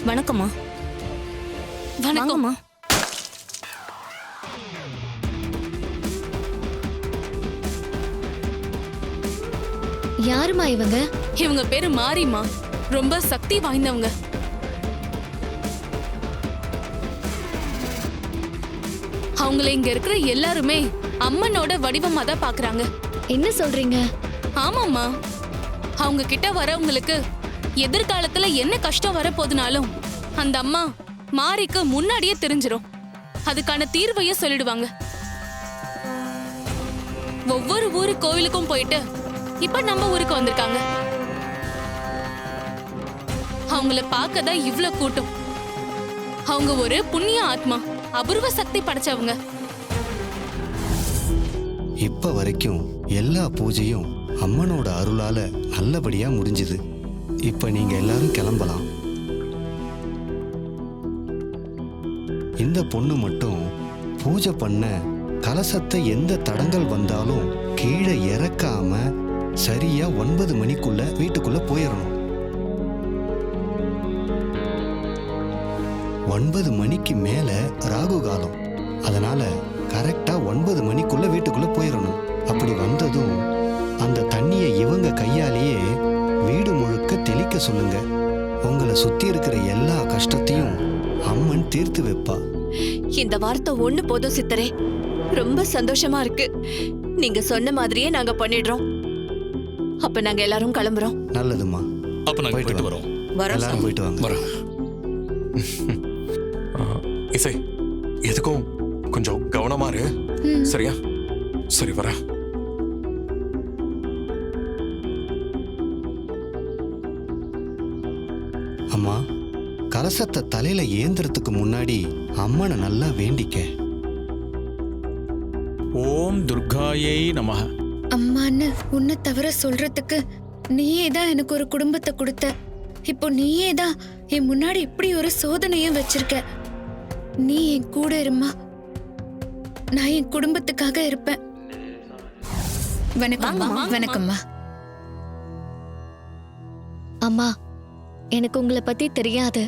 வணக்கம்மா. வணக்கம்மா. யாருமா இவங்க? இவங்க பேரு மாரிமா. ரொம்ப சக்தி வாய்ந்தவங்க. அவங்கள இங்க இருக்கிற எல்லாருமே அம்மனோட வடிவமா தான் பாக்குறாங்க. என்ன சொல்றீங்க? ஆமாம்மா. அவங்க கிட்ட வரவங்களுக்கு எதிர்காலத்துல என்ன கஷ்டம் வரப்போதுனாலும் அந்த அம்மா மாரிக்கு முன்னாடியே தெரிஞ்சிரும். அதுக்கான தீர்வையும் சொல்லிடுவாங்க. ஒவ்வொரு ஊரு கோவிலுக்கும் போயிட்டு இப்ப நம்ம ஊருக்கு வந்திருக்காங்க. அவங்கள பார்க்கதான் இவ்ளோ கூட்டம். அவங்க ஒரு புண்ணிய ஆத்மா, அபூர்வ சக்தி படைச்சவங்க. இப்ப வரைக்கும் எல்லா பூஜையும் அம்மனோட அருளால நல்லபடியா முடிஞ்சுது. இப்ப நீங்க எல்லாரும் கிளம்பலாம். இந்த பொண்ணு மட்டும் பூஜை பண்ண கலசத்தை எந்த தடங்கள் வந்தாலும் கீழே இறக்காம சரியா 9 மணிக்குள்ள வீட்டுக்குள்ள போயிடணும். 9 மணிக்கு மேல ராகு காலம். அதனால கரெக்டா 9 மணிக்குள்ள வீட்டுக்குள்ள போயிடணும். அப்படி வந்ததும் அந்த தண்ணியை இவங்க கையாலேயே வீடு முழுக்க தெளிக்க சொல்லுங்க. உங்களை சுத்தி இருக்கிற எல்லா கஷ்டத்தையும் அம்மன் தீர்த்து வைப்பா. இந்த வார்த்தை ஒண்ணு போதும் சித்தரே. ரொம்ப சந்தோஷமா இருக்கு. நீங்க சொன்ன மாதிரியே நாங்க பண்ணிடுறோம். அப்ப நாங்க எல்லாரும் கிளம்புறோம். நல்லதுமா. அப்ப நாங்க போயிட்டு வரோம். எல்லாரும் போயிட்டு வாங்க. வரோம். இசை, எதுக்கும் கொஞ்சம் கவனமா இரு. சரியா? சரி, வர. அம்மா, கலசத்தை தலையில ஏந்திரத்துக்கு முன்னாடி அம்மனை நல்லா வேண்டிக்க. ஓம் துர்காயை நமஹ. அம்மான்னு உன்னை தவிர சொல்றதுக்கு நீயே தான் எனக்கு ஒரு குடும்பத்தை கொடுத்த. இப்போ நீயே தான் என் முன்னாடி இப்படி ஒரு சோதனையும் வச்சிருக்க. நீ என் கூட இருமா. நான் என் குடும்பத்துக்காக இருப்பேன். வணக்கம்மா. வணக்கம்மா. அம்மா, எனக்கு உங்களை பத்தி தெரியாது.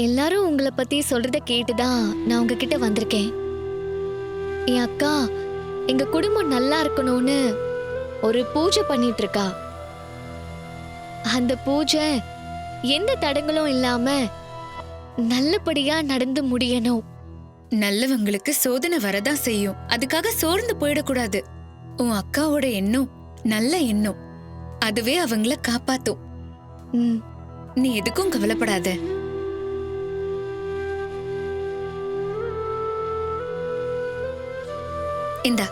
எல்லாரும் உங்களை பத்தி சொல்றத கேட்டுதான் நான் உங்ககிட்ட வந்திருக்கேன். என் அக்கா எங்க குடும்பம் நல்லா இருக்கணும்னு ஒரு பூஜை பண்ணிட்டு இருக்கா. அந்த பூஜை எந்த தடங்களும் இல்லாம நல்லபடியா நடந்து முடியணும். நல்லவங்களுக்கு சோதனை வரதான் செய்யும். அதுக்காக சோர்ந்து போயிடக்கூடாது. உன் அக்காவோட எண்ணம் நல்ல எண்ணம். அதுவே அவங்கள காப்பாத்தும். நீ எதுக்கும் கவலைப்படாத. இந்தா